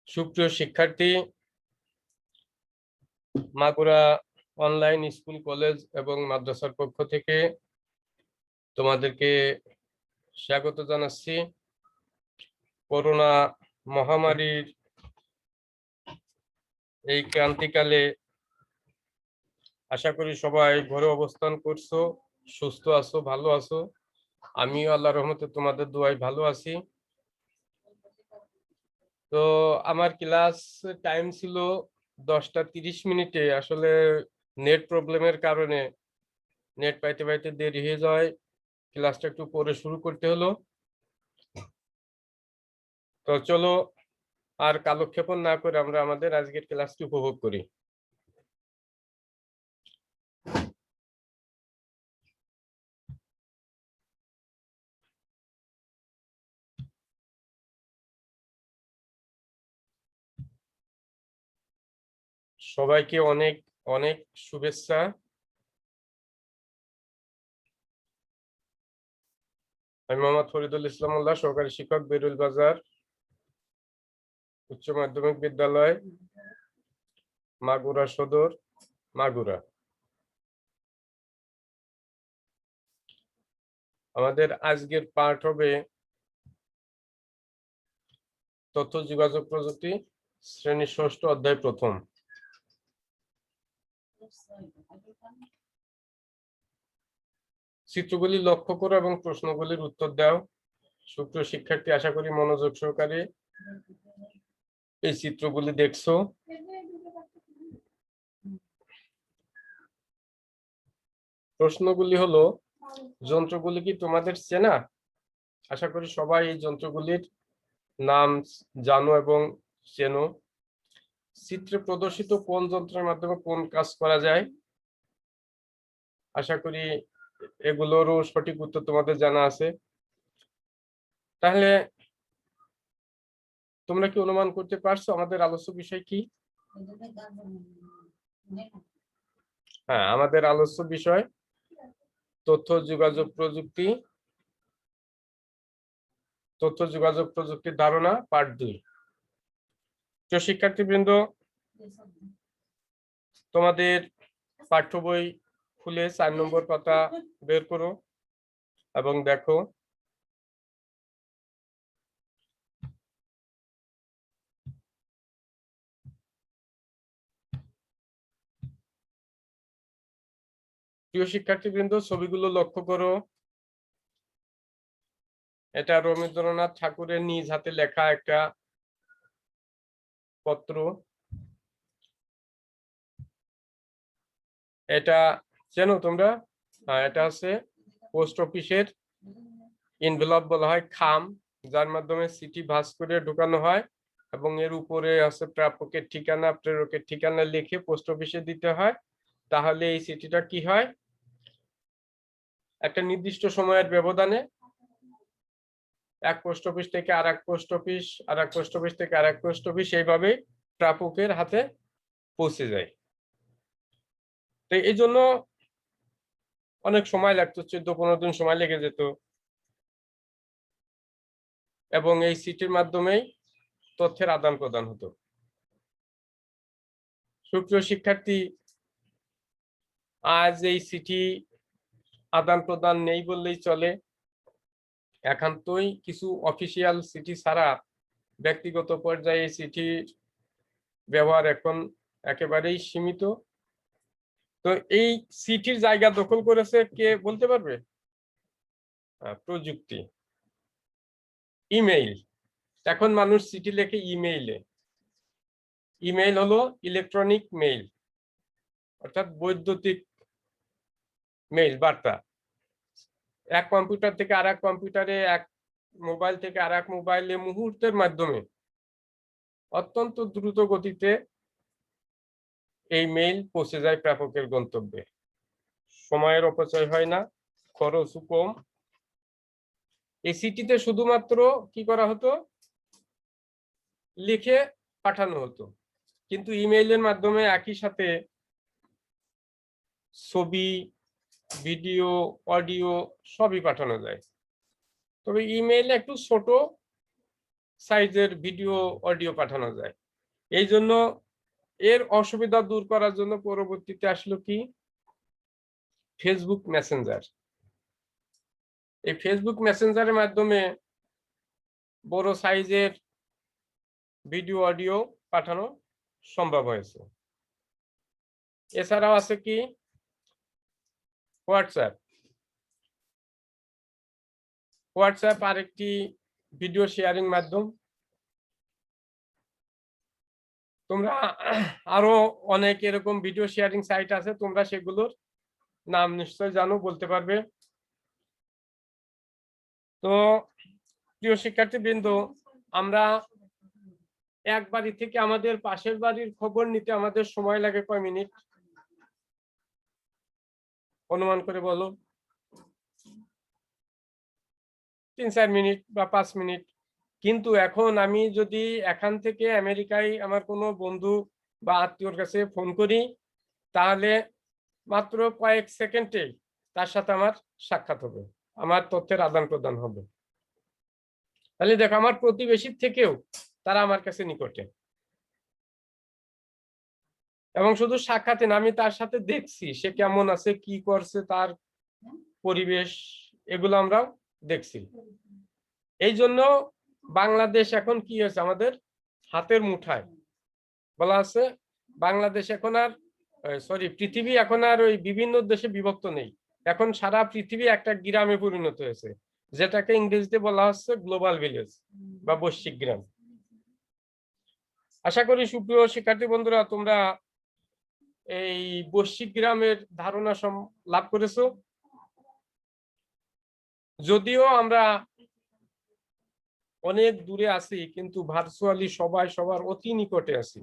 সুপ্রিয় শিক্ষার্থী, Magura online school, college এবং মাদ্রাসার পক্ষ থেকে তোমাদেরকে স্বাগত জানাচ্ছি। করোনা মহামারীর এই ক্রান্তিকালে আশা করি সবাই ঘরে অবস্থান করছো, সুস্থ আছো, ভালো আছো। আমিও আল্লাহর রহমতে তোমাদের দোয়ায় ভালো আছি। তো আমার ক্লাস টাইম ছিল 10টা 30 মিনিটে। আসলে নেট প্রবলেমের কারণে নেট পাইতে পাইতে দেরি হয়ে যায়, ক্লাসটা একটু পরে শুরু করতে হলো। তো চলো আর কালক্ষেপণ না করে আমরা আমাদের আজকের ক্লাসটি উপভোগ করি। সবাইকে অনেক অনেক শুভেচ্ছা। আমি মোহাম্মদ ফরিদুল ইসলাম উল্লাহ, সহকারী শিক্ষক, বেরুল বাজার উচ্চ মাধ্যমিক বিদ্যালয়, মাগুরা সদর, মাগুরা। আমাদের আজকের পাঠ হবে তথ্য যোগাযোগ প্রযুক্তি, শ্রেণী ষষ্ঠ, অধ্যায় প্রথম। চিত্রগুলি লক্ষ্য করো এবং প্রশ্নগুলির উত্তর দাও। সুপ্রিয় শিক্ষার্থী, আশা করি মনোযোগ সহকারে এই চিত্রগুলি দেখছো। প্রশ্নগুলি হলো, যন্ত্রগুলি কি তোমাদের চেনা? আশা করি সবাই এই যন্ত্রগুলির নাম জানো এবং চেনো। চিত্রে প্রদর্শিত কোন যন্ত্রের মাধ্যমে কোন কাজ করা যায়? আশা করি এগুলোরও সঠিক উত্তর তোমাদের জানা আছে। তাহলে তোমরা কি অনুমান করতে পারছো আমাদের আলোচ্য বিষয় কি? হ্যাঁ, আমাদের আলোচ্য বিষয় তথ্য যোগাযোগ প্রযুক্তি, তথ্য যোগাযোগ প্রযুক্তির ধারণা, পার্ট 2। প্রিয় শিক্ষার্থীবৃন্দ, তোমাদের পাঠ্য বই খুলে 4 নম্বর পাতা বের করো এবং দেখো। প্রিয় শিক্ষার্থীবৃন্দ, ছবিগুলো লক্ষ্য করো। এটা রবীন্দ্রনাথ ঠাকুরের নিজ হাতে লেখা একটা পত্র। এটা চেনো তোমরা? এটা আছে পোস্ট অফিসের এনভেলপ বলা হয়, খাম, যার মাধ্যমে চিঠি ভাঁজ করে ঢোকানো হয় এবং এর উপরে আছে প্রাপকের ঠিকানা, প্রেরকের ঠিকানা লিখে পোস্ট অফিসে দিতে হয়। তাহলে এই চিঠিটা কি হয়, একটা নির্দিষ্ট সময়ের ব্যবধানে এক পোস্ট অফিস থেকে আর এক পোস্ট অফিস, আর এক পোস্ট অফিস থেকে আর এক পোস্ট অফিস, এইভাবে প্রাপকের হাতে পৌঁছে যায়। তো এই জন্য অনেক সময় লাগতো, 14-15 দিন সময় লেগে যেত এবং এই চিঠির মাধ্যমেই তথ্যের আদান প্রদান হতো। সুপ্রিয় শিক্ষার্থী, আজ এই চিঠি আদান প্রদান নেই বললেই চলে। একান্তই কিছু অফিসিয়াল চিঠি ছাড়া ব্যক্তিগত পর্যায়ে চিঠির ব্যবহার এখন একেবারেই সীমিত। তো এই চিঠির জায়গা দখল করেছে কে বলতে পারবে? প্রযুক্তি, ইমেইল। এখন মানুষ চিঠি লেখে ইমেইলে। ইমেইল হলো ইলেকট্রনিক মেইল, অর্থাৎ বৈদ্যুতিক মেইল বার্তা। এক কম্পিউটার থেকে আর এক কম্পিউটারে, এক মোবাইল থেকে আর এক মোবাইলে মুহূর্তের মাধ্যমে অত্যন্ত দ্রুত গতিতে এই মেইল পৌঁছে যায় প্রাপকের গন্তব্যে। সময়ের অপচয় হয় না, খরচও কম। এই চিঠিতে শুধুমাত্র কি করা হতো, লিখে পাঠানো হতো, কিন্তু ইমেইলের মাধ্যমে একই সাথে ছবি, ভিডিও, অডিও সবই পাঠানো যায়। তবে ইমেইল একটু ছোট সাইজের ভিডিও অডিও পাঠানো যায়। এই জন্য এর অসুবিধা দূর করার জন্য পরবর্তীতে আসলো কি ফেসবুক মেসেঞ্জার। এই ফেসবুক মেসেঞ্জারের মাধ্যমে বড় সাইজের ভিডিও অডিও পাঠানো সম্ভব হয়েছে। এছাড়াও আছে কি হোয়াটসঅ্যাপ। হোয়াটসঅ্যাপ আরেকটি ভিডিও শেয়ারিং মাধ্যম। তোমরা আরো অনেক এরকম ভিডিও শেয়ারিং সাইট আছে, তোমরা সেগুলোর নাম নিশ্চয় জানো, বলতে পারবে। তো প্রিয় শিক্ষার্থীবৃন্দ, আমরা এক বাড়ি থেকে আমাদের পাশের বাড়ির খবর নিতে আমাদের সময় লাগে কয় মিনিট অনুমান করে বলো? 3-4 মিনিট বা 5 মিনিট। কিন্তু এখন আমি যদি এখান থেকে আমেরিকায় আমার কোনো বন্ধু বা আত্মীয়র কাছে ফোন করি, তাহলে মাত্র কয়েক সেকেন্ডে তার সাথে আমার সাক্ষাৎ হবে, আমার তথ্যের আদান প্রদান হবে। তাহলে দেখো, আমার প্রতিবেশীর থেকেও তারা আমার কাছে নিকটে। এবং শুধু সাক্ষাতে না, আমি তার সাথে দেখছি সে কেমন আছে, কি করছে, তার পরিবেশ, এগুলো আমরাও দেখছি। এই জন্য বাংলাদেশ এখন কি হয়েছে, আমাদের হাতের মুঠায়। বলা আছে বাংলাদেশ এখন আর পৃথিবী এখন আর ওই বিভিন্ন দেশে বিভক্ত নেই, এখন সারা পৃথিবী একটা গ্রামে পরিণত হয়েছে, যেটাকে ইংরেজিতে বলা হচ্ছে গ্লোবাল ভিলেজ বা বৈশ্বিক গ্রাম। আশা করি সুপ্রিয় শিক্ষার্থী বন্ধুরা, তোমরা এই বৈশ্বিক গ্রামের ধারণা লাভ করেছো। যদিও আমরা অনেক দূরে আছি, কিন্তু ভার্চুয়ালি সবাই সবার অতি নিকটে আছি।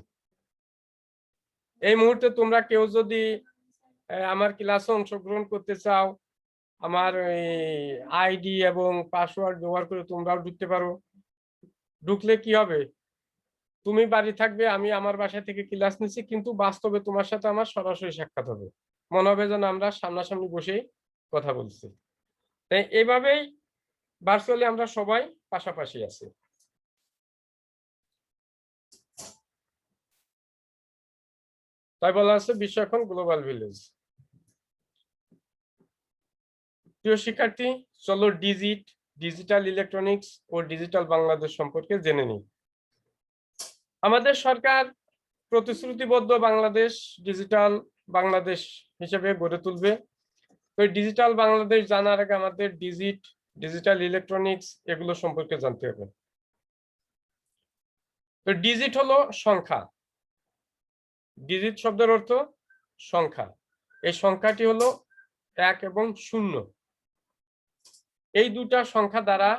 এই মুহূর্তে তোমরা কেউ যদি আমার ক্লাসে অংশগ্রহণ করতে চাও, আমার আইডি এবং পাসওয়ার্ড ব্যবহার করে তোমরাও ঢুকতে পারো। ঢুকলে কি হবে, তুমি বাড়ি থাকবে, আমি আমার বাসা থেকে ক্লাস নিচ্ছি, কিন্তু বাস্তবে তোমার সাথে আমার সরাসরি সাক্ষাৎ হবে, মনে হবে যেন আমরা সামনাসামনি বসে কথা বলছি। তাই এইভাবেই ভার্চুয়ালি আমরা সবাই পাশাপাশি আছি। তাই বলা আছে বিশ্ব এখন গ্লোবাল ভিলেজ। প্রিয় শিক্ষার্থী, চলো ডিজিটাল ইলেকট্রনিক্স ও ডিজিটাল বাংলাদেশ সম্পর্কে জেনে নিই। আমাদের সরকার প্রতিশ্রুতিবদ্ধ বাংলাদেশ ডিজিটাল বাংলাদেশ হিসেবে গড়ে তুলবে। তো ডিজিটাল বাংলাদেশ জানার আগে আমাদের ডিজিটাল ইলেকট্রনিক্স এগুলো সম্পর্কে জানতে হবে। তো ডিজিট হলো সংখ্যা। ডিজিট শব্দের অর্থ সংখ্যা। এই সংখ্যাটি হলো 1 এবং 0। এই দুটা সংখ্যা দ্বারা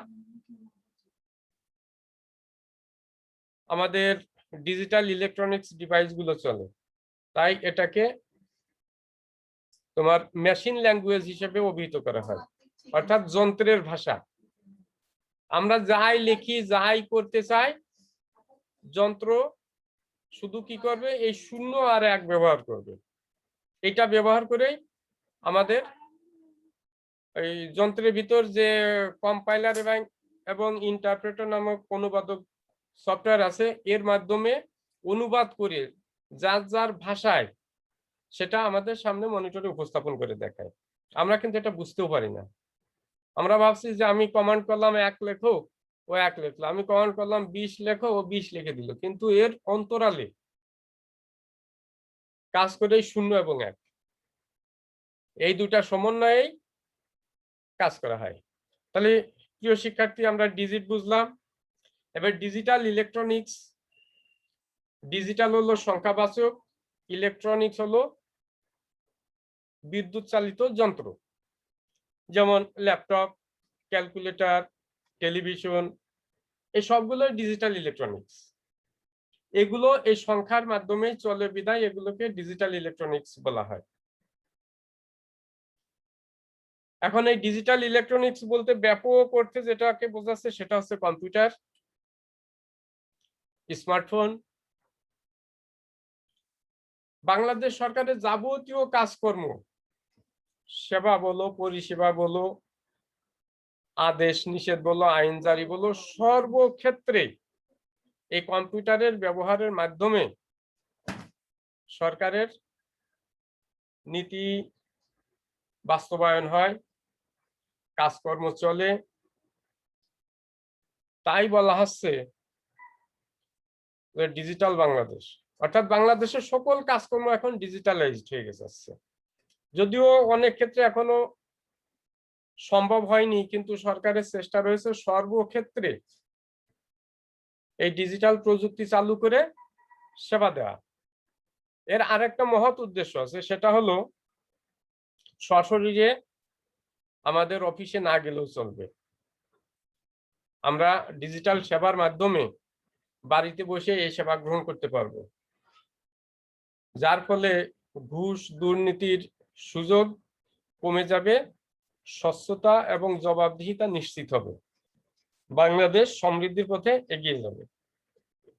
আমাদের ডিজিটাল ইলেকট্রনিক্স ডিভাইস গুলো চলে। তাই এটাকে তোমার মেশিন ল্যাঙ্গুয়েজ হিসেবে অভিহিত করা হয়, অর্থাৎ যন্ত্রের ভাষা। আমরা যাই লিখি, যাই করতে চাই, যন্ত্র শুধু কি করবে, এই 0 আর 1 ব্যবহার করবে। এটা ব্যবহার করেই আমাদের এই যন্ত্রের ভিতর যে কম্পাইলার এবং ইন্টারপ্রেটার নামক অনুবাদক সফটওয়্যার আছে, এর মাধ্যমে অনুবাদ করে যার যার ভাষায় সেটা আমাদের সামনে মনিটরে উপস্থাপন করে দেখায়। আমরা কিন্তু এটা বুঝতেও পারি না। আমরা ভাবছি যে আমি কমান্ড করলাম 1 লেখো, ও 1 লেখলো, আমি কমান্ড করলাম 20 লেখো, ও 20 লিখে দিল। কিন্তু এর অন্তরালে কাজ করে 0 এবং 1, এই দুটা সমন্বয়েই কাজ করা হয়। তাহলে প্রিয় শিক্ষার্থী, আমরা ডিজিট বুঝলাম। এবার ডিজিটাল ইলেকট্রনিক্স। ডিজিটাল হলো সংখ্যাবাচক, ইলেকট্রনিক্স হলো বিদ্যুৎ চালিত যন্ত্র, যেমন ল্যাপটপ, ক্যালকুলেটর, টেলিভিশন, এই সবগুলো ডিজিটাল ইলেকট্রনিক্স। এগুলো এই সংখ্যার মাধ্যমে চলে বিধায় এগুলোকে ডিজিটাল ইলেকট্রনিক্স বলা হয়। এখন এই ডিজিটাল ইলেকট্রনিক্স বলতে ব্যাপক অর্থে যেটাকে বোঝাচ্ছে সেটা হচ্ছে কম্পিউটার, স্মার্টফোন। বাংলাদেশ সরকারের যাবতীয় কাজকর্ম, সেবা বলো, পরিষেবা বলো, আদেশ নিষেধ বলো, আইন জারি বলো, সর্বক্ষেত্রে এই কম্পিউটারের ব্যবহারের মাধ্যমে সরকারের নীতি বাস্তবায়ন হয়, কাজকর্ম চলে। তাই বলা হচ্ছে ডিজিটাল বাংলাদেশ, অর্থাৎ বাংলাদেশের সকল কাজকর্ম এখন ডিজিটালাইজড হয়ে গেছে। যদিও অনেক ক্ষেত্রে এখনো সম্ভব হয়নি, কিন্তু সরকারের চেষ্টা রয়েছে সর্বক্ষেত্রে এই ডিজিটাল প্রযুক্তি চালু করে সেবা দেওয়া। এর আরেকটা মহৎ উদ্দেশ্য আছে, সেটা হলো সশরীরে আমাদের অফিসে না গেলেও চলবে, আমরা ডিজিটাল সেবার মাধ্যমে বাড়িতে বসে এই সেবা গ্রহণ করতে পারবো, যার ফলে ঘুষ দুর্নীতির সুযোগ কমে যাবে, স্বচ্ছতা এবং জবাবদিহিতা নিশ্চিত হবে, বাংলাদেশ সমৃদ্ধির পথে এগিয়ে যাবে।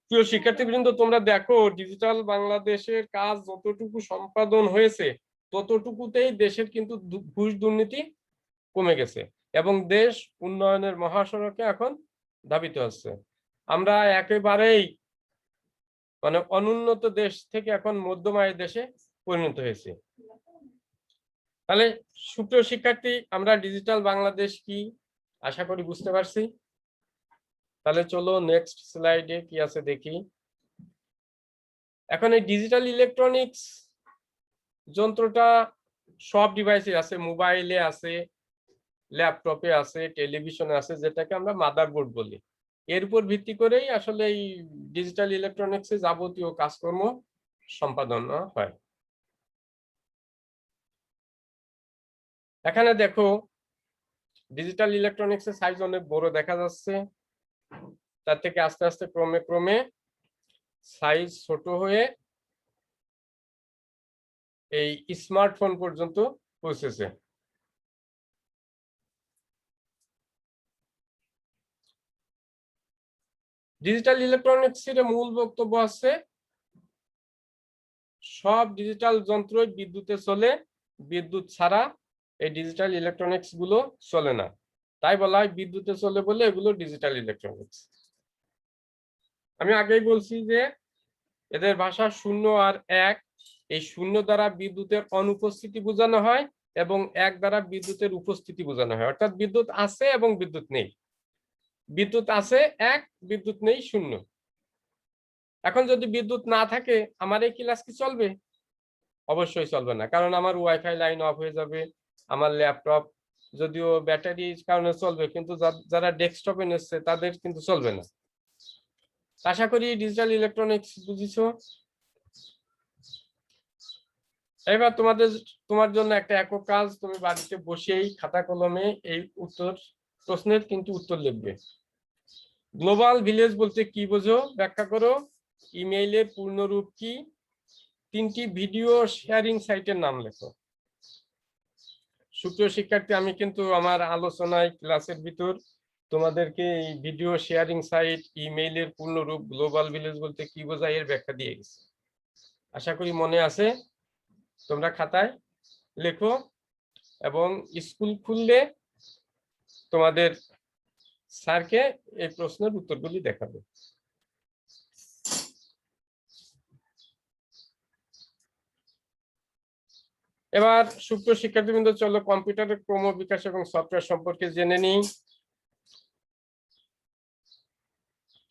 প্রিয় শিক্ষার্থীবৃন্দ, তোমরা দেখো ডিজিটাল বাংলাদেশের কাজ যতটুকু সম্পাদন হয়েছে ততটুকুতেই দেশের কিন্তু ঘুষ দুর্নীতি কমে গেছে এবং দেশ উন্নয়নের মহাসড়কে এখন ধাবিত হচ্ছে। আমরা একেবারেই মানে অনুন্নত দেশ থেকে এখন মধ্যম আয়ের দেশে পরিণত হয়েছে। তাহলে সুপ্রিয় শিক্ষার্থী, আমরা ডিজিটাল বাংলাদেশ কি আশা করি বুঝতে পারছি। তাহলে চলো নেক্সট স্লাইডে কি আছে দেখি। এখন এই ডিজিটাল ইলেকট্রনিক্স যন্ত্রটা সব ডিভাইসে আছে, মোবাইলে আছে, ল্যাপটপে আছে, টেলিভিশনে আছে, যেটাকে আমরা মাদারবোর্ড বলি। এর উপর ভিত্তি করেই আসলে এই ডিজিটাল ইলেকট্রনিক্সে যাবতীয় কাজকর্ম সম্পাদন হয়। এখানে দেখো ডিজিটাল ইলেকট্রনিক্স এর সাইজ অনেক বড় দেখা যাচ্ছে, তার থেকে আস্তে আস্তে ক্রমে ক্রমে সাইজ ছোট হয়ে এই স্মার্টফোন পর্যন্ত পৌঁছেছে। ডিজিটাল ইলেকট্রনিক্স এর মূল বক্তব্য আছে সব ডিজিটাল যন্ত্রই বিদ্যুতে চলে, বিদ্যুৎ ছাড়া এই ডিজিটাল ইলেকট্রনিক্স গুলো চলে না, তাই বলা হয় বিদ্যুতে চলে বলে এগুলো ডিজিটাল ইলেকট্রনিক্স। আমি আগেই বলছি যে এদের ভাষা শূন্য আর এক, এই শূন্য দ্বারা বিদ্যুতের অনুপস্থিতি বোঝানো হয় এবং এক দ্বারা বিদ্যুতের উপস্থিতি বোঝানো হয়, অর্থাৎ বিদ্যুৎ আছে এবং বিদ্যুৎ নেই, বিদ্যুৎ আছে এক, বিদ্যুৎ নেই শূন্য। এখন যদি বিদ্যুৎ না থাকে আমার এই ক্লাস কি চলবে? অবশ্যই চলবে না, কারণ আমার ওয়াইফাই লাইন অফ হয়ে যাবে, আমার ল্যাপটপ যদিও ব্যাটারির কারণে চলবে কিন্তু যারা ডেস্কটপে নিচ্ছে তাদের কিন্তু চলবে না। আশা করি ডিজিটাল ইলেকট্রনিক্স বুঝিছো। এবার তোমার জন্য একটা একক কাজ, তুমি বাড়িতে বসেই খাতা কলমে এই প্রশ্নের কিন্তু উত্তর লিখবে। গ্লোবাল ভিলেজ বলতে কি বোঝো ব্যাখ্যা করো, ইমেইলের পূর্ণরূপ কি, তিনটি ভিডিও শেয়ারিং সাইটের নাম লেখো। সুপ্রিয় শিক্ষার্থী, আমি কিন্তু আমার আলোচনায় ক্লাসের ভিতর তোমাদেরকে এই ভিডিও শেয়ারিং সাইট, ইমেইলের পূর্ণরূপ, গ্লোবাল ভিলেজ বলতে কি বোঝায় এর ব্যাখ্যা দিয়ে গেছি। আশা করি মনে আছে, তোমরা খাতায় লেখো এবং স্কুল খুললে তোমাদের স্যারকে এই প্রশ্নের উত্তরগুলি দেখাবে। এবার সুপ্রিয় শিক্ষার্থীবৃন্দ, চলো কম্পিউটারের ক্রম বিকাশ এবং সফটওয়্যার সম্পর্কে জেনে নিই।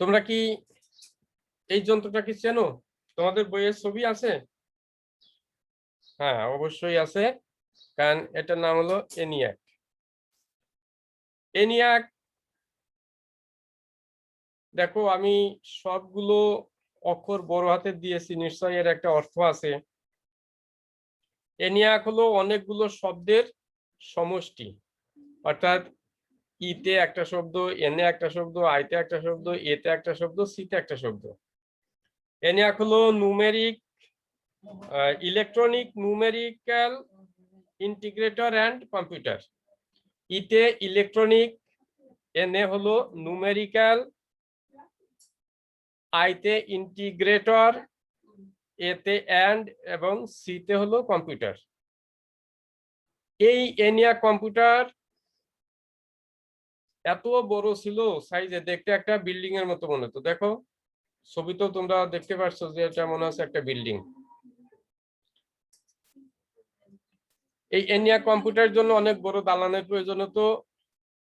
তোমরা কি এই যন্ত্রটা কি চেনো? তোমাদের বইয়ের ছবি আছে? হ্যাঁ, অবশ্যই আছে, কারণ এটার নাম হলো এনিয়াক। এনিয়াক দেখো, আমি সবগুলো অক্ষর বড় হাতে দিয়েছি, নিশ্চয়ই এর একটা অর্থ আছে। এনিয়াক হলো অনেকগুলো শব্দের সমষ্টি, অর্থাৎ ইতে একটা শব্দ, এনে একটা শব্দ, আইতে একটা শব্দ, এতে একটা শব্দ, সিতে একটা শব্দ। এনিয়াক হলো ইলেকট্রনিক ন্যুমেরিক্যাল ইন্টিগ্রেটর অ্যান্ড কম্পিউটার। ইতে ইলেকট্রনিক, এনে হলো ন্যুমেরিক্যাল, আইতে ইন্টিগ্রেটর, এতে অ্যান্ড এবং সিতে হলো কম্পিউটার। এই এনিয়াক কম্পিউটার এত বড় ছিল, সাইজে দেখতে একটা বিল্ডিং এর মতো মনে হতো। দেখো ছবিতেও তোমরা দেখতে পাচ্ছ যে এটা মনে হচ্ছে একটা বিল্ডিং। এই ENIAC কম্পিউটারের জন্য অনেক বড় দালানের প্রয়োজন হতো,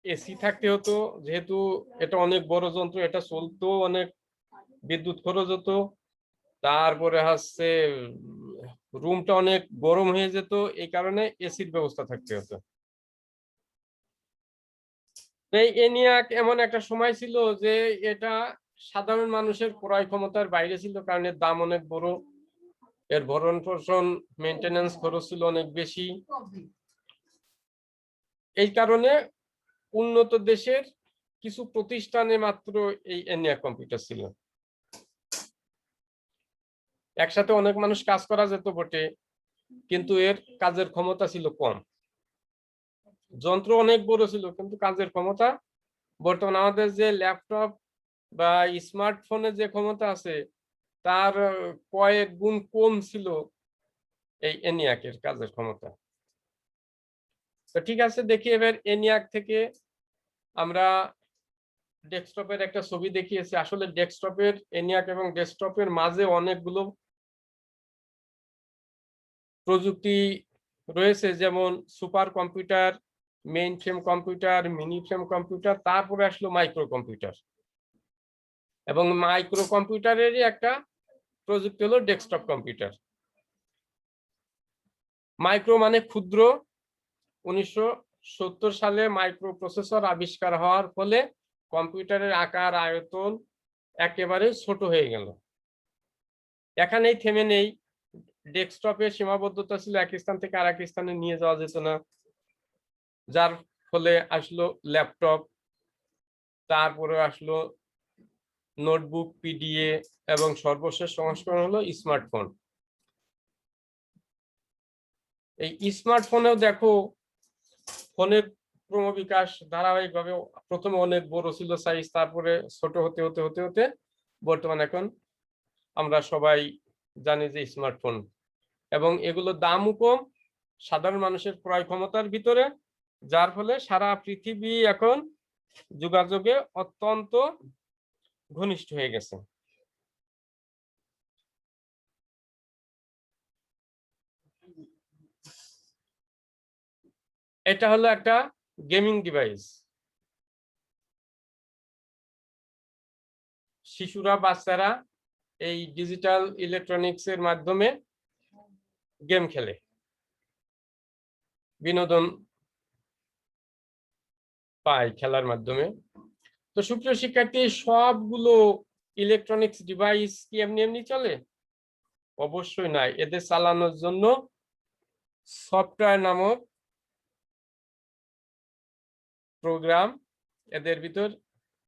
এসি থাকতে হতো, যেহেতু এটা অনেক বড় যন্ত্র, এটা চলতো অনেক বিদ্যুৎ খরচ হতো। তারপরে হচ্ছে রুমটা অনেক গরম হয়ে যেত, এই কারণে এসির ব্যবস্থা থাকতে হতো। এই ENIAC এমন একটা সময় ছিল যে এটা সাধারণ মানুষের ক্রয় ক্ষমতার বাইরে ছিল, কারণ এর দাম অনেক বড়, এর ভরণ পোষণ মেইনটেনেন্স খরচ ছিল অনেক বেশি। এই কারণে উন্নত দেশের কিছু প্রতিষ্ঠানে মাত্র এই ENIAC কম্পিউটার ছিল। একসাথে অনেক মানুষ কাজ করা যেত বটে, কিন্তু এর কাজের ক্ষমতা ছিল কম। যন্ত্র অনেক বড় ছিল কিন্তু কাজের ক্ষমতা, বর্তমানে আমাদের যে ল্যাপটপ বা স্মার্টফোনে যে ক্ষমতা আছে তার কয়েক গুণ কম ছিল এই ENIAC এর কাজের ক্ষমতা। তো ঠিক আছে, দেখি এবার ENIAC থেকে আমরা ডেস্কটপের একটা ছবি দেখিয়েছি। আসলে ডেস্কটপের ENIAC এবং ডেস্কটপের মাঝে অনেকগুলো প্রযুক্তি রয়েছে, যেমন super computer, main frame computer, mini frame computer, তারপরে আসলো মাইক্রো কম্পিউটার। এবং মাইক্রো কম্পিউটারেরই একটা প্রযুক্তি হলো ডেস্কটপ কম্পিউটার। মাইক্রো মানে ক্ষুদ্র। 1970 সালে মাইক্রো প্রসেসর আবিষ্কার হওয়ার ফলে কম্পিউটারের আকার আয়তন একেবারে ছোট হয়ে গেল। এখানেই থেমে নেই, ডেস্কটপের সীমাবদ্ধতা ছিল এক স্থান থেকে আরেক স্থানে নিয়ে যাওয়া যেত না, যার ফলে আসলো ল্যাপটপ, তারপরে আসলো নোটবুক, পিডিএ, এবং সর্বশেষ সংস্করণ হলো স্মার্টফোন। এই স্মার্টফোনেও দেখো ফোনের ক্রমবিকাশ ধারাবাহিকভাবে, প্রথমে অনেক বড় ছিল সাইজ, তারপরে ছোট হতে হতে হতে হতে বর্তমানে এখন আমরা সবাই জানি যে স্মার্টফোন, এবং এগুলোর দামও কম সাধারণ মানুষের ক্রয় ক্ষমতার ভিতরে, যার ফলে সারা পৃথিবী এখন যোগাযোগে অত্যন্ত ঘনিষ্ঠ হয়ে গেছে। এটা হলো একটা গেমিং ডিভাইস। শিশুরা, বাচ্চারা এই ডিজিটাল ইলেকট্রনিক্স এর মাধ্যমে গেম খেলে, বিনোদন পায় খেলার মাধ্যমে। তো সুপ্রিয় শিক্ষার্থী, সবগুলো ইলেকট্রনিক্স ডিভাইস কি এমনি এমনি চলে? অবশ্যই নয়, এদের চালানোর জন্য সফটওয়্যার নামক প্রোগ্রাম এদের ভিতর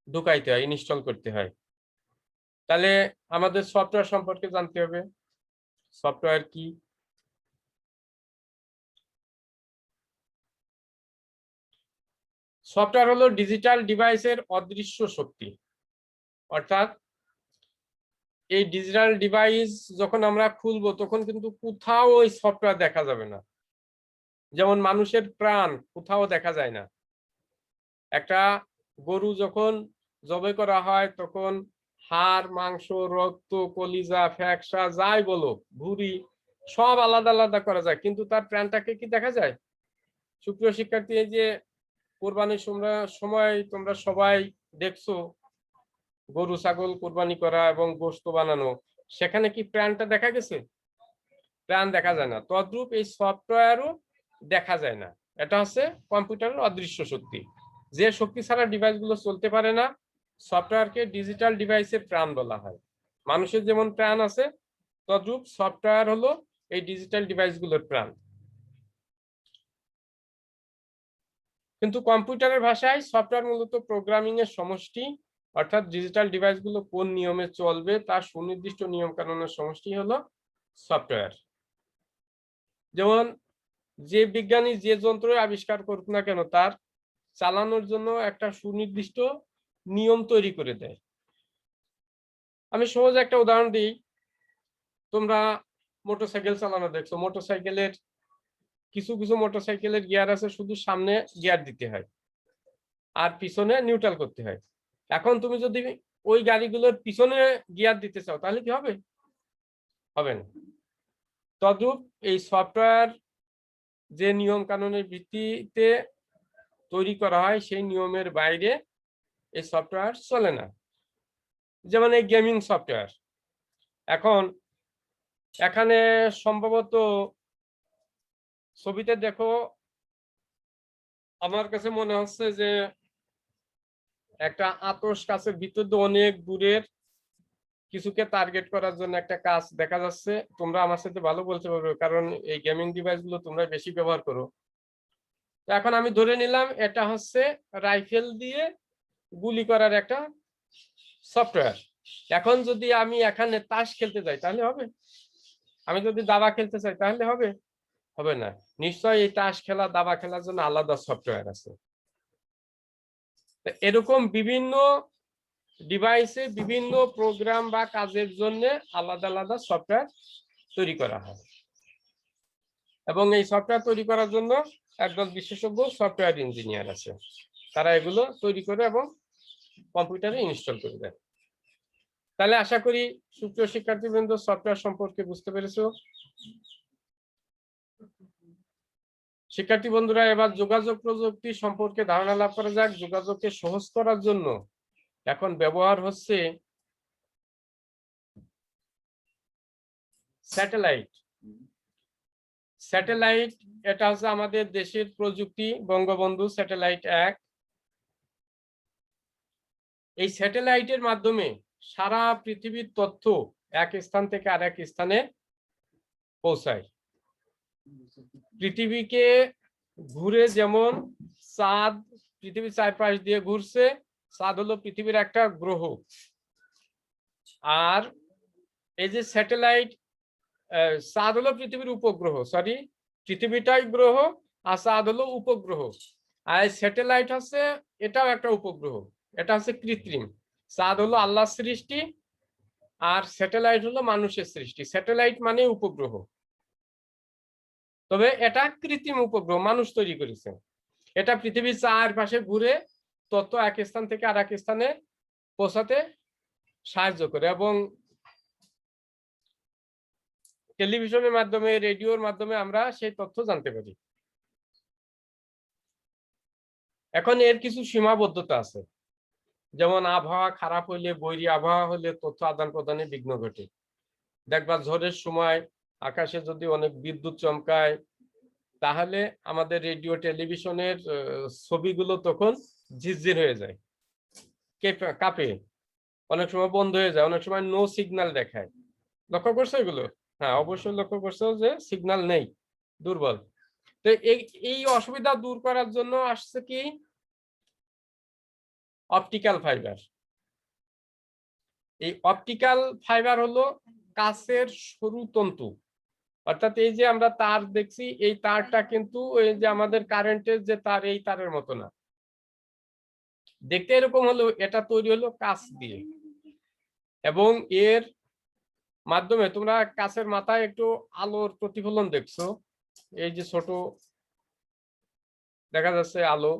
ঢুকাইতে হয়, ইনস্টল করতে হয়। তাহলে আমাদের সফটওয়্যার সম্পর্কে জানতে হবে। সফটওয়্যার কি? সফটওয়্যার হলো ডিজিটাল ডিভাইসের অদৃশ্য শক্তি। অর্থাৎ এই ডিজিটাল ডিভাইস যখন আমরা খুলবো তখন কিন্তু কোথাও ওই সফটওয়্যার দেখা যাবে না। যেমন মানুষের প্রাণ কোথাও দেখা যায় না। একটা গরু যখন জবাই করা হয় তখন হাড়, মাংস, রক্ত, কলিজা, ফ্যাকসা যাই বলো, ভুঁড়ি, সব আলাদা আলাদা করা যায়, কিন্তু তার প্রাণটাকে কি দেখা যায়? সুপ্রিয় শিক্ষার্থী, এই যে কোরবানির সময় তোমরা সবাই দেখছো গরু ছাগল কোরবানি করা এবং গোশত বানানো, সেখানে কি প্রাণটা দেখা গেছে? প্রাণ দেখা যায় না। তদ্রূপ এই সফটওয়্যারও দেখা যায় না। এটা হচ্ছে কম্পিউটারের অদৃশ্য শক্তি, যে শক্তি ছাড়া ডিভাইস গুলো চলতে পারে না। সফটওয়্যারকে ডিজিটাল ডিভাইসের প্রাণ বলা হয়। মানুষের যেমন প্রাণ আছে, তদ্রূপ সফটওয়্যার হলো এই ডিজিটাল ডিভাইস গুলোর প্রাণ। কিন্তু কম্পিউটারের ভাষায় সফটওয়্যার মূলত প্রোগ্রামিং এর সমষ্টি, অর্থাৎ ডিজিটাল ডিভাইস গুলো কোন নিয়মে চলবে তার সুনির্দিষ্ট নিয়ম কানুনের সমষ্টি হলো সফটওয়্যার। যেমন যে বিজ্ঞানী যে যন্ত্র আবিষ্কার করুক না কেন, তার চালানোর জন্য একটা সুনির্দিষ্ট নিয়ম তৈরি করে দেয়। আমি সহজ একটা উদাহরণ দিই। তোমরা মোটরসাইকেল চালানো দেখছো, মোটরসাইকেলের কিছু কিছু মোটরসাইকেলের গিয়ার আছে শুধু সামনে গিয়ার দিতে হয় আর পিছনে নিউট্রাল করতে হয়। এখন তুমি যদি ওই গাড়িগুলোর পিছনে গিয়ার দিতে চাও, তাহলে কি হবে? হবে না। তদ্রূপ এই সফটওয়্যার যে নিয়ম কানুনের ভিত্তিতে তৈরি করা হয় সেই নিয়মের বাইরে এই সফটওয়্যার চলে না। যেমন এই গেমিং সফটওয়্যার, এখন এখানে সম্ভবত ছবিতে দেখো, আমার কাছে মনে হচ্ছে যে একটা আতশ কাছের ভিতর দিয়ে অনেক দূরের কিছুকে টার্গেট করার জন্য একটা কাজ দেখা যাচ্ছে। তোমরা আমার সাথে ভালো বলতে পারবে, কারণ এই গেমিং ডিভাইস গুলো তোমরা বেশি ব্যবহার করো। তো এখন আমি ধরে নিলাম এটা হচ্ছে রাইফেল দিয়ে গুলি করার একটা সফটওয়্যার। এখন যদি আমি এখানে তাস খেলতে যাই তাহলে হবে? আমি যদি দাবা খেলতে চাই তাহলে হবে? হবে না। নিশ্চয়ই এই তাস খেলা দাবা খেলার জন্য আলাদা সফটওয়্যার আছে। এরকম বিভিন্ন ডিভাইসে বিভিন্ন প্রোগ্রাম বা কাজের জন্য আলাদা আলাদা সফটওয়্যার তৈরি করা হয়, এবং এই সফটওয়্যার তৈরি করার জন্য একদল বিশেষজ্ঞ সফটওয়্যার ইঞ্জিনিয়ার আছে, তারা এগুলো তৈরি করে এবং কম্পিউটারে ইনস্টল করে দেয়। তাহলে আশা করি সুপ্রিয় শিক্ষার্থীবৃন্দ সফটওয়্যার সম্পর্কে বুঝতে পেরেছো। শিক্ষার্থী বন্ধুরা, এবার যোগাযোগ প্রযুক্তি সম্পর্কে ধারণা লাভ করা যাক। যোগাযোগকে সহজ করার জন্য এখন ব্যবহার হচ্ছে স্যাটেলাইট। স্যাটেলাইট এটা হচ্ছে আমাদের দেশের প্রযুক্তি, বঙ্গবন্ধু স্যাটেলাইট 1। এই স্যাটেলাইটের মাধ্যমে সারা পৃথিবীর তথ্য এক স্থান থেকে আরেক স্থানে পৌঁছায়। পৃথিবীকে ঘুরে যেমন চাঁদ পৃথিবীর চারপাশ দিয়ে ঘুরছে, চাঁদ হলো পৃথিবীর একটা গ্রহ, আর এই যে স্যাটেলাইট, চাঁদ হলো পৃথিবীর উপগ্রহ, সরি পৃথিবীটাই গ্রহ আর চাঁদ হলো উপগ্রহ। আর স্যাটেলাইট হচ্ছে এটাও একটা উপগ্রহ, এটা হচ্ছে কৃত্রিম। চাঁদ হলো আল্লাহর সৃষ্টি আর স্যাটেলাইট হলো মানুষের সৃষ্টি। স্যাটেলাইট মানে উপগ্রহ, তবে এটা কৃত্রিম উপগ্রহ, মানুষ তৈরি করেছে। এটা পৃথিবীর চারপাশে ঘুরে তথ্য এক স্থান থেকে আর এক স্থানে পৌঁছাতে সাহায্য করে, এবং টেলিভিশনের মাধ্যমে রেডিওর মাধ্যমে আমরা সেই তথ্য জানতে পারি। এখন এর কিছু সীমাবদ্ধতা আছে, যেমন আবহাওয়া খারাপ হলে, বৈরী আবহাওয়া হলে তথ্য আদান প্রদানে বিঘ্ন ঘটে। দেখবা ঝড়ের সময় আকাশে যদি অনেক বিদ্যুৎ চমকায় তাহলে আমাদের রেডিও টেলিভিশনের ছবিগুলো তখন ঝিরঝির হয়ে যায়, কাঁপে, অনেক সময় বন্ধ হয়ে যায়, অনেক সময় নো সিগন্যাল দেখায়। লক্ষ্য করছো এগুলো? হ্যাঁ, অবশ্যই লক্ষ্য করছো যে সিগন্যাল নেই, দুর্বল। তো এই অসুবিধা দূর করার জন্য আসছে কি অপটিক্যাল ফাইবার। এই অপটিক্যাল ফাইবার হলো কাচের সরু তন্তু, অর্থাৎ এই যে আমরা তার দেখছি, এই তারটা কিন্তু ওই যে আমাদের কারেন্টের যে তার, এই তারের মতো না, দেখতে এরকম হলো। এটা তৈরি হলো কাচ দিয়ে, এবং এর মাধ্যমে তোমরা কাচের মাথায় একটু আলোর প্রতিফলন দেখছো, এই যে ছোট দেখা যাচ্ছে আলো,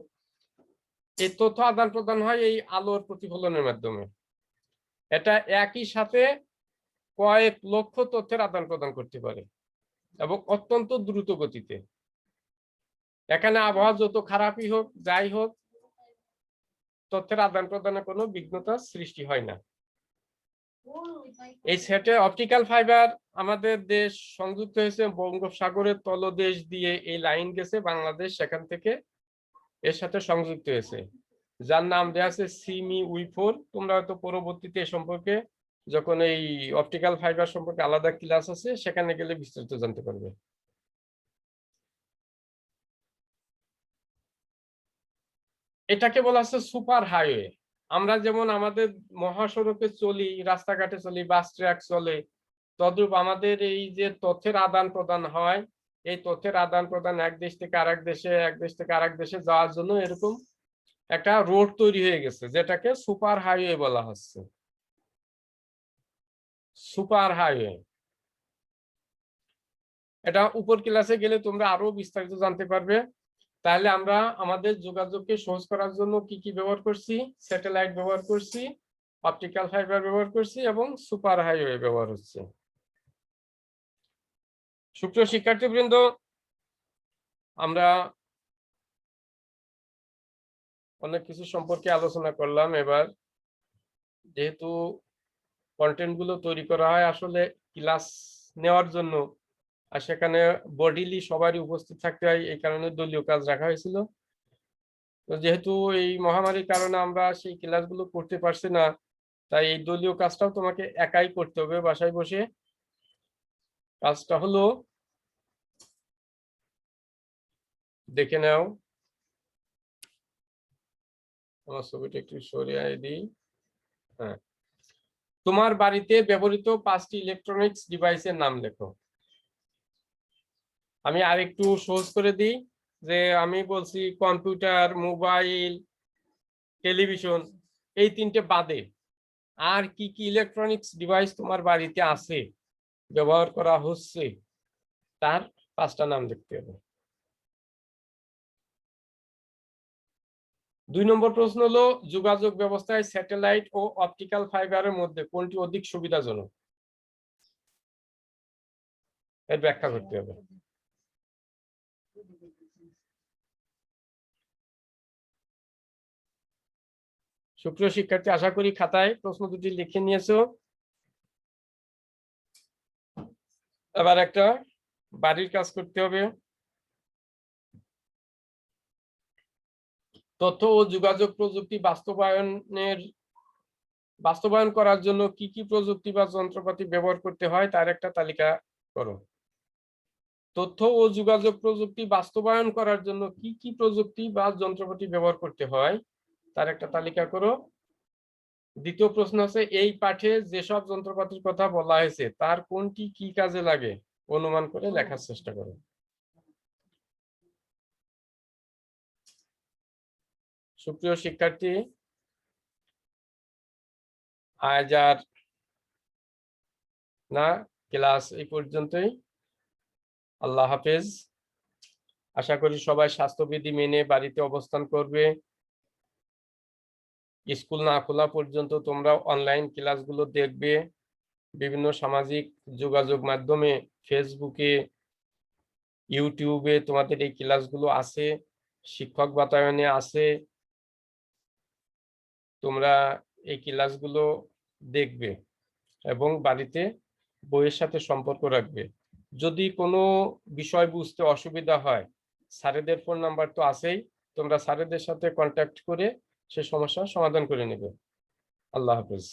এই তথ্য আদান প্রদান হয় এই আলোর প্রতিফলনের মাধ্যমে। এটা একই সাথে কয়েক লক্ষ তথ্যের আদান প্রদান করতে পারে এবং অত্যন্ত দ্রুত গতিতে। এখানে আবহাওয়া যত খারাপই হোক, যাই হোক, তথ্যের আদান প্রদানে কোনো বিঘ্নতা সৃষ্টি হয় না। এই সেটে অপটিক্যাল ফাইবার আমাদের দেশ সংযুক্ত হয়েছে বঙ্গোপসাগরের তলদেশ দিয়ে, এই লাইন গেছে বাংলাদেশ, সেখান থেকে এর সাথে সংযুক্ত হয়েছে, যার নাম দেওয়া আছে সিমি উই4। তোমরা হয়তো পরবর্তীতে এ সম্পর্কে যখন এই অপটিক্যাল ফাইবার সম্পর্কে আলাদা ক্লাস আছে সেখানে গেলে বিস্তারিত জানতে পারবে। এটাকে বলা হচ্ছে সুপার হাইওয়ে। আমরা যেমন আমাদের মহাসড়কে চলি, রাস্তাঘাটে চলি, বাস ট্রাক চলে, তদ্রূপ আমাদের এই যে তথ্যের আদান প্রদান হয়, এই তথ্যের আদান প্রদান এক দেশ থেকে আরেক দেশে, এক দেশ থেকে আরেক দেশে যাওয়ার জন্য এরকম একটা রোড তৈরি হয়ে গেছে, যেটাকে সুপার হাইওয়ে বলা হচ্ছে। সুপার হাইওয়ে, এটা উপর ক্লাসে গেলে তোমরা আরো বিস্তারিত জানতে পারবে। তাহলে আমরা আমাদের যোগাযোগকে সহজ করার জন্য কি কি ব্যবহার করছি? স্যাটেলাইট ব্যবহার করছি, অপটিক্যাল ফাইবার ব্যবহার করছি এবং সুপার হাইওয়ে ব্যবহার হচ্ছে। সুপ্রিয় শিক্ষার্থীবৃন্দ, আমরা অনেক কিছু সম্পর্কে আলোচনা করলাম। এবার যেহেতু কন্টেন্ট গুলো তৈরি করা হয় আসলে ক্লাস নেওয়ার জন্য, আর সেখানে বডিলি সবারই উপস্থিত থাকতে হয়, এই কারণে দলীয় কাজ রাখা হয়েছিল। তো যেহেতু এই মহামারীর কারণে আমরা সেই ক্লাসগুলো করতে পারছি না, তাই এই দলীয় কাজটাও তোমাকে একাই করতে হবে বাসায় বসে। কাজটা হলো, দেখে নাও, আমার ছবিটা একটু সরিয়ে দিই। হ্যাঁ, তোমার বাড়িতে ব্যবহৃত 5টি ইলেকট্রনিক্স ডিভাইসের নাম লেখো। আমি আরেকটু সহজ করে দিই, যে আমি বলছি কম্পিউটার, মোবাইল, টেলিভিশন, এই 3টে বাদে আর কি কি ইলেকট্রনিক্স ডিভাইস তোমার বাড়িতে আছে, ব্যবহার করা হচ্ছে, তার 5টা নাম লিখতে হবে। 2 নম্বর প্রশ্ন হলো, যোগাযোগ ব্যবস্থায় স্যাটেলাইট ও অপটিক্যাল ফাইবারের মধ্যে কোনটি অধিক সুবিধাজনক? এর ব্যাখ্যা করতে হবে। সুপ্রিয় শিক্ষার্থী, আশা করি খাতায় প্রশ্ন দুটি লিখে নিয়েছো। এবার একটা বাড়ির কাজ করতে হবে। তথ্য ও যোগাযোগ প্রযুক্তি বাস্তবায়ন করার জন্য কি কি প্রযুক্তি বা যন্ত্রপাতি ব্যবহার করতে হয় তার একটা তালিকা করো। তথ্য ও যোগাযোগ প্রযুক্তি বাস্তবায়ন করার জন্য কি কি প্রযুক্তি বা যন্ত্রপাতি ব্যবহার করতে হয় তার একটা তালিকা করো। দ্বিতীয় প্রশ্ন আছে, এই পাঠে যেসব যন্ত্রপাতির কথা বলা হয়েছে তার কোনটি কি কাজে লাগে অনুমান করে লেখার চেষ্টা করো। সুপ্রিয় শিক্ষার্থী, আজ আর না, ক্লাস এই পর্যন্তই। আল্লাহ হাফেজ। আশা করি সবাই স্বাস্থ্যবিধি মেনে বাড়িতে অবস্থান করবে। স্কুল না খোলা পর্যন্ত তোমরা অনলাইন ক্লাসগুলো দেখবে। বিভিন্ন সামাজিক যোগাযোগ মাধ্যমে, ফেসবুকে, ইউটিউবে তোমাদের এই ক্লাসগুলো আছে, শিক্ষক বাতায়নে আছে। তোমরা এই ক্লাসগুলো দেখবে এবং বাড়িতে বইয়ের সাথে সম্পর্ক রাখবে। যদি কোনো বিষয় বুঝতে অসুবিধা হয়, স্যারেদের ফোন নাম্বার তো আছেই, তোমরা স্যারেদের সাথে কন্ট্যাক্ট করে সে সমস্যার সমাধান করে নেবে। আল্লাহ হাফেজ।